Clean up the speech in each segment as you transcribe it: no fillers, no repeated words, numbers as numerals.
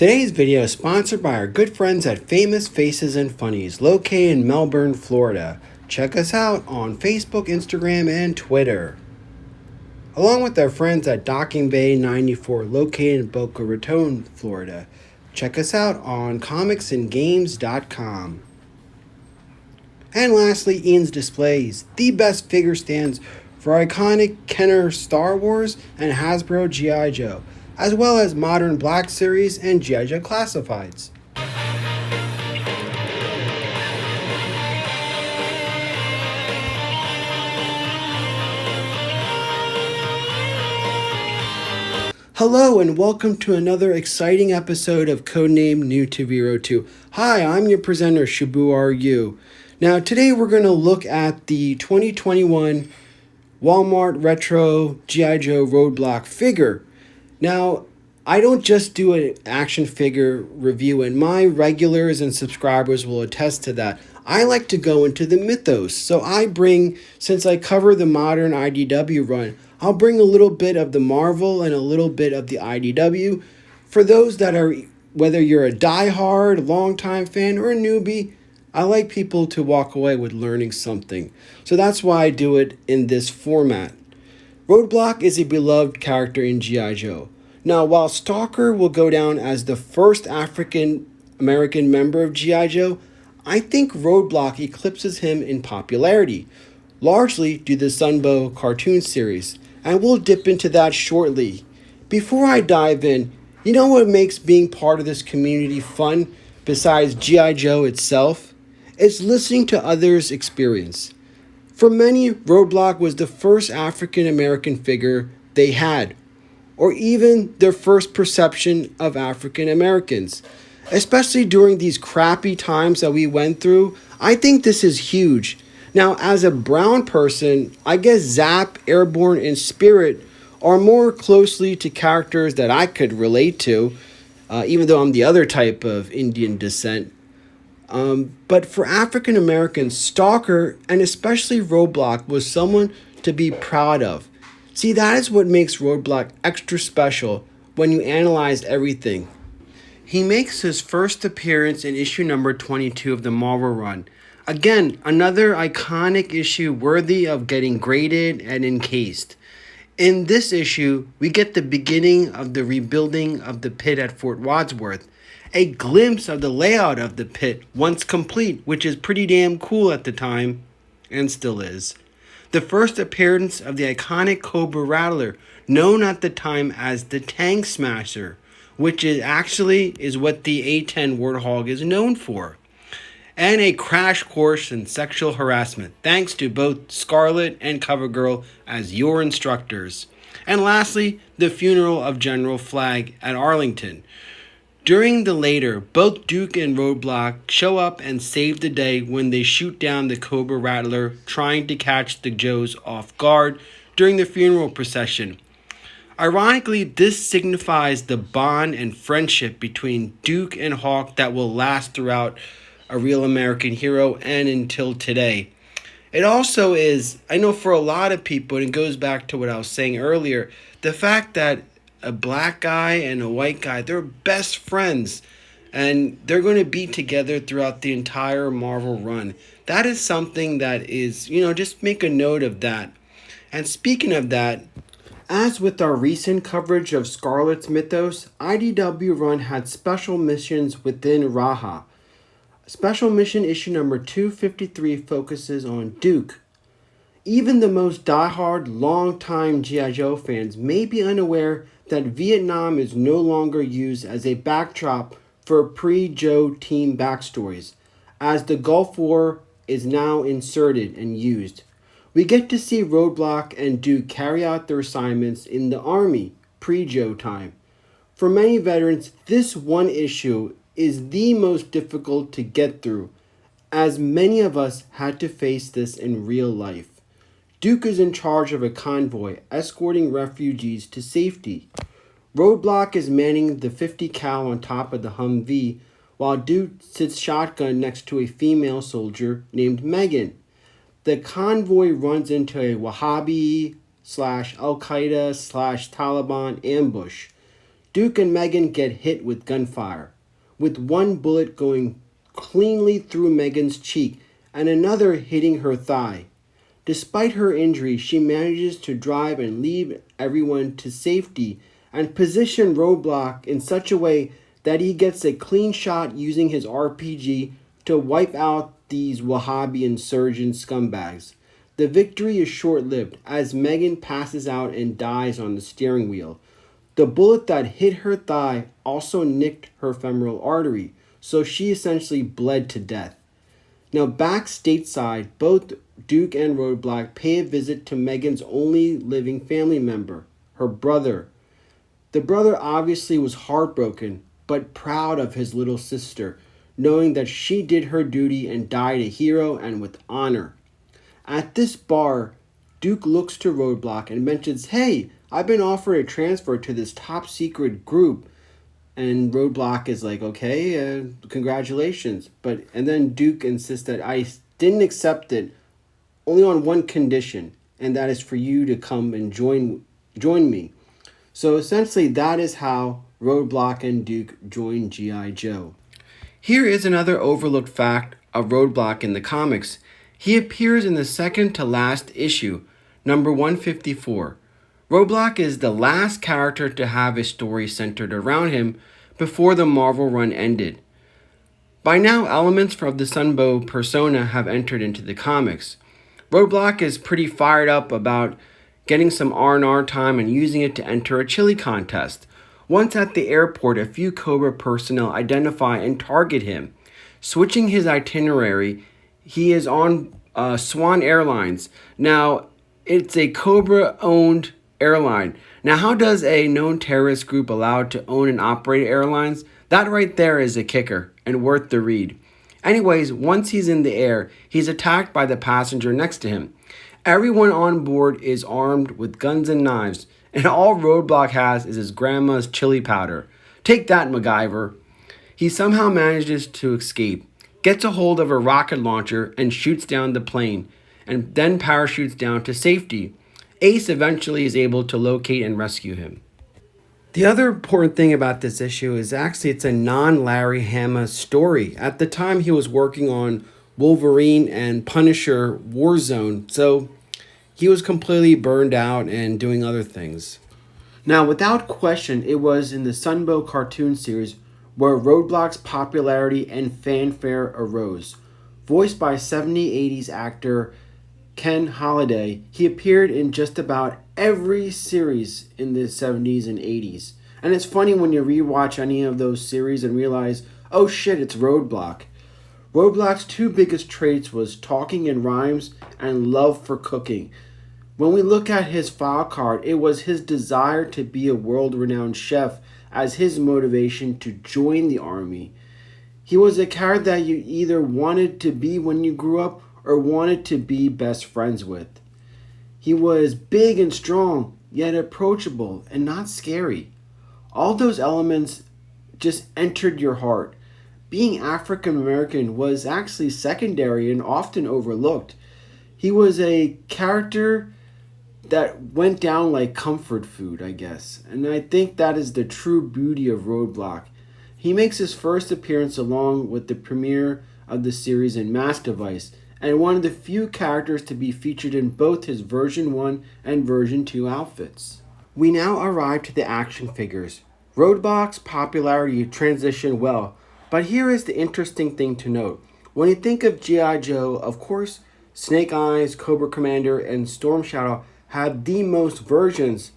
Today's video is sponsored by our good friends at Famous Faces and Funnies, located in Melbourne, Florida. Check us out on Facebook, Instagram, and Twitter. Along with our friends at Docking Bay 94, located in Boca Raton, Florida. Check us out on comicsandgames.com. And lastly, Ian's Displays, the best figure stands for iconic Kenner Star Wars and Hasbro GIJoe, as well as modern Black Series and GIJoe Classifieds. Hello and welcome to another exciting episode of Codename New to Vero 2. Hi, I'm your presenter, GIJoe. Now today we're going to look at the 2021 Walmart Retro GIJoe Roadblock figure. Now, I don't just do an action figure review, and my regulars and subscribers will attest to that. I like to go into the mythos. So since I cover the modern IDW run, I'll bring a little bit of the Marvel and a little bit of the IDW. For those that are, whether you're a diehard, longtime fan, or a newbie, I like people to walk away with learning something. So that's why I do it in this format. Roadblock is a beloved character in GIJoe. Now, while Stalker will go down as the first African American member of GIJoe, I think Roadblock eclipses him in popularity, largely due to the Sunbow cartoon series, and we'll dip into that shortly. Before I dive in, you know what makes being part of this community fun besides GIJoe itself? It's listening to others' experience. For many, Roadblock was the first African American figure they had, or even their first perception of African Americans. Especially during these crappy times that we went through, I think this is huge. Now, as a brown person, I guess Zap, Airborne, and Spirit are more closely to characters that I could relate to, even though I'm the other type of Indian descent. But for African Americans, Stalker, and especially Roadblock, was someone to be proud of. See, that is what makes Roadblock extra special when you analyze everything. He makes his first appearance in issue number 22 of the Marvel run. Again, another iconic issue worthy of getting graded and encased. In this issue, we get the beginning of the rebuilding of the pit at Fort Wadsworth. A glimpse of the layout of the pit once complete, which is pretty damn cool at the time, and still is. The first appearance of the iconic Cobra Rattler, known at the time as the Tank Smasher, which is what the A-10 Warthog is known for. And a crash course in sexual harassment, thanks to both Scarlet and CoverGirl as your instructors. And lastly, the funeral of General Flagg at Arlington. During the later, both Duke and Roadblock show up and save the day when they shoot down the Cobra Rattler, trying to catch the Joes off guard during the funeral procession. Ironically, this signifies the bond and friendship between Duke and Hawk that will last throughout A Real American Hero and until today. It also is, I know for a lot of people, and it goes back to what I was saying earlier, the fact that a black guy and a white guy, they're best friends, and they're going to be together throughout the entire Marvel run. That is something that is, just make a note of that. And speaking of that, as with our recent coverage of Scarlet's Mythos, IDW Run had special missions within Raha. Special mission issue number 253 focuses on Duke. Even the most diehard, long-time GIJoe fans may be unaware that Vietnam is no longer used as a backdrop for pre-Joe team backstories, as the Gulf War is now inserted and used. We get to see Roadblock and Duke carry out their assignments in the Army, pre-Joe time. For many veterans, this one issue is the most difficult to get through, as many of us had to face this in real life. Duke is in charge of a convoy escorting refugees to safety. Roadblock is manning the 50 cal on top of the Humvee, while Duke sits shotgun next to a female soldier named Megan. The convoy runs into a Wahhabi/Al Qaeda/Taliban ambush. Duke and Megan get hit with gunfire, with one bullet going cleanly through Megan's cheek and another hitting her thigh. Despite her injury, she manages to drive and lead everyone to safety and position Roadblock in such a way that he gets a clean shot using his RPG to wipe out these Wahhabi insurgent scumbags. The victory is short-lived as Megan passes out and dies on the steering wheel. The bullet that hit her thigh also nicked her femoral artery, so she essentially bled to death. Now back stateside, both Duke and Roadblock pay a visit to Megan's only living family member, her brother. The brother obviously was heartbroken, but proud of his little sister, knowing that she did her duty and died a hero and with honor. At this bar, Duke looks to Roadblock and mentions, "Hey, I've been offered a transfer to this top secret group." And Roadblock is like, "Okay, congratulations." And then Duke insists that I didn't accept it only on one condition, and that is for you to come and join me. So essentially that is how Roadblock and Duke join G.I. Joe. Here is another overlooked fact of Roadblock in the comics. He appears in the second to last issue, number 154. Roadblock is the last character to have a story centered around him before the Marvel run ended. By now, elements from the Sunbow persona have entered into the comics. Roadblock is pretty fired up about getting some R&R time and using it to enter a chili contest. Once at the airport, a few Cobra personnel identify and target him. Switching his itinerary, he is on Swan Airlines. Now, it's a Cobra-owned airline. Now, how does a known terrorist group allowed to own and operate airlines? That right there is a kicker and worth the read. Anyways, once he's in the air, he's attacked by the passenger next to him. Everyone on board is armed with guns and knives, and all Roadblock has is his grandma's chili powder. Take that, MacGyver. He somehow manages to escape, gets a hold of a rocket launcher and shoots down the plane, and then parachutes down to safety. Ace eventually is able to locate and rescue him. The other important thing about this issue is actually it's a non-Larry Hama story. At the time he was working on Wolverine and Punisher Warzone, so he was completely burned out and doing other things. Now, without question, it was in the Sunbow cartoon series where Roadblock's popularity and fanfare arose. Voiced by 70s-80s actor Ken Holiday, he appeared in just about every series in the 70s and 80s. And it's funny when you rewatch any of those series and realize, oh shit, it's Roadblock. Roadblock's two biggest traits was talking in rhymes and love for cooking. When we look at his file card, it was his desire to be a world-renowned chef as his motivation to join the army. He was a character that you either wanted to be when you grew up or wanted to be best friends with. He was big and strong, yet approachable and not scary. All those elements just entered your heart. Being African American was actually secondary and often overlooked. He was a character that went down like comfort food, I guess. And I think that is the true beauty of Roadblock. He makes his first appearance along with the premiere of the series in Mass Device, and one of the few characters to be featured in both his version 1 and version 2 outfits. We now arrive to the action figures. Roadblock's popularity transitioned well, but here is the interesting thing to note. When you think of G.I. Joe, of course, Snake Eyes, Cobra Commander, and Storm Shadow have the most versions.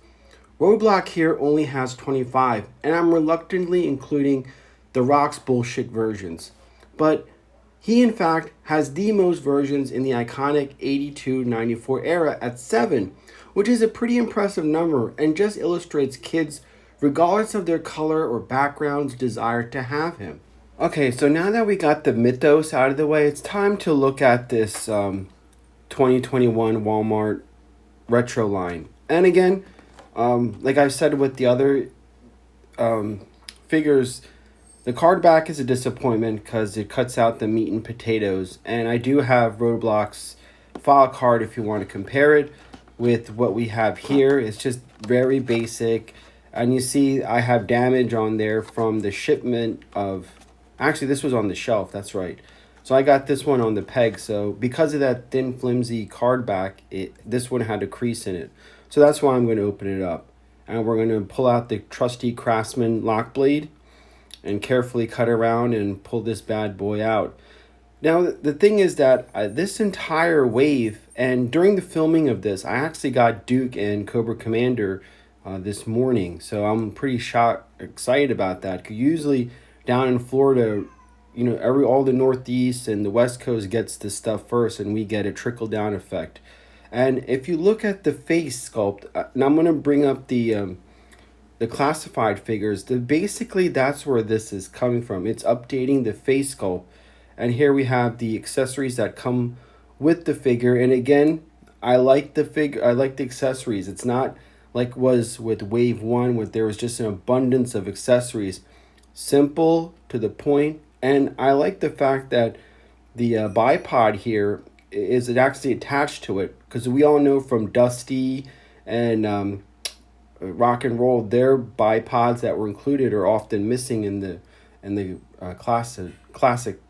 Roadblock here only has 25, and I'm reluctantly including The Rock's bullshit versions. But he in fact has the most versions in the iconic 82-94 era at 7, which is a pretty impressive number and just illustrates kids, regardless of their color or background's desire to have him. Okay, so now that we got the mythos out of the way, it's time to look at this 2021 Walmart retro line. And again, like I've said with the other figures, the card back is a disappointment because it cuts out the meat and potatoes. And I do have Roadblock's file card if you want to compare it with what we have here. It's just very basic. And you see I have damage on there from the shipment of, actually this was on the shelf, that's right. So I got this one on the peg. So because of that thin flimsy card back, this one had a crease in it. So that's why I'm going to open it up. And we're going to pull out the trusty Craftsman lock blade and carefully cut around and pull this bad boy out. Now, the thing is that this entire wave, and during the filming of this, I actually got Duke and Cobra Commander this morning. So I'm pretty excited about that. 'Cause usually down in Florida, you know, all the Northeast and the West Coast gets this stuff first, and we get a trickle-down effect. And if you look at the face sculpt, and I'm going to bring up the classified figures, basically that's where this is coming from. It's updating the face sculpt. And here we have the accessories that come with the figure. And again, I like the figure. I like the accessories. It's not like was with Wave 1, where there was just an abundance of accessories. Simple, to the point. And I like the fact that the bipod here is actually attached to it. Because we all know from Dusty and Rock and Roll, their bipods that were included are often missing in the classic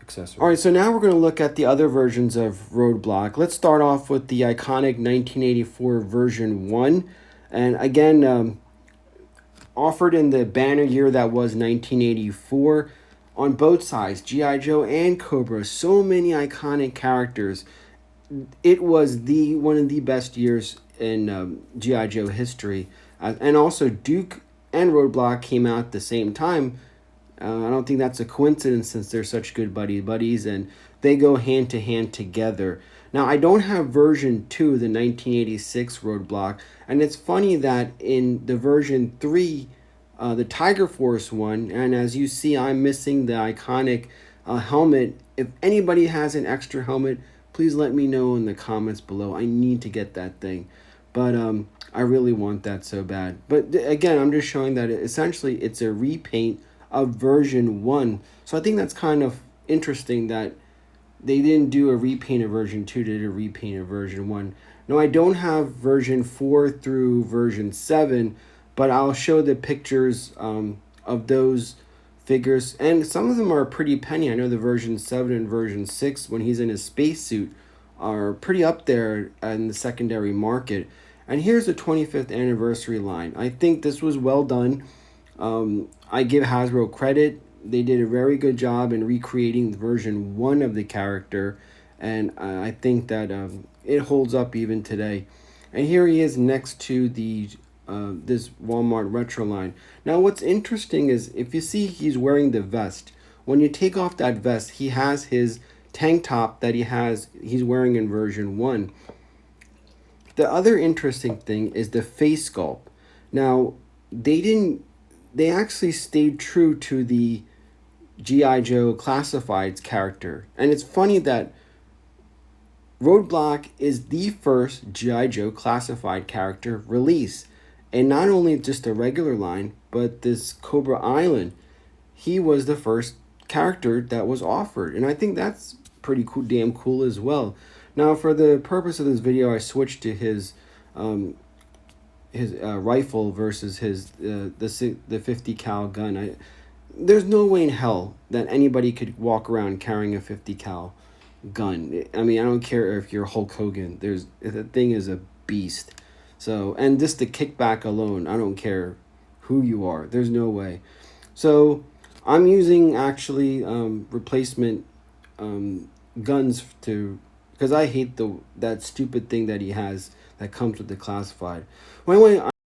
accessory. All right, so now we're going to look at the other versions of Roadblock. Let's start off with the iconic 1984 version 1. And again, offered in the banner year that was 1984. On both sides, G.I. Joe and Cobra, so many iconic characters. It was one of the best years in G.I. Joe history. And also Duke and Roadblock came out at the same time. I don't think that's a coincidence, since they're such good buddies, and they go hand to hand together. Now, I don't have version 2, the 1986 Roadblock, and it's funny that in the version 3, the Tiger Force one, and as you see, I'm missing the iconic helmet. If anybody has an extra helmet, please let me know in the comments below. I need to get that thing. But I really want that so bad. But again, I'm just showing that essentially it's a repaint of version 1. So I think that's kind of interesting that they didn't do a repaint of version 2, they did a repaint of version 1. Now, I don't have version 4 through version 7, but I'll show the pictures of those figures. And some of them are pretty penny. I know the version 7 and version 6, when he's in his spacesuit, are pretty up there in the secondary market. And here's the 25th anniversary line. I think this was well done. I give Hasbro credit. They did a very good job in recreating the version 1 of the character, and I think that it holds up even today. And here he is next to the this Walmart retro line. Now, what's interesting is if you see he's wearing the vest. When you take off that vest, he has his tank top that he's wearing in version 1. The other interesting thing is the face sculpt. Now, they actually stayed true to the G.I. Joe Classifieds character. And it's funny that Roadblock is the first G.I. Joe Classified character release. And not only just a regular line, but this Cobra Island, he was the first character that was offered. And I think that's pretty cool, damn cool as well. Now, for the purpose of this video, I switched to his rifle versus the 50 cal gun. There's no way in hell that anybody could walk around carrying a 50 cal gun. I mean, I don't care if you're Hulk Hogan. The thing is a beast. So, and just the kickback alone, I don't care who you are. There's no way. So I'm using actually replacement guns because I hate that stupid thing that he has that comes with the classified. Well, anyway,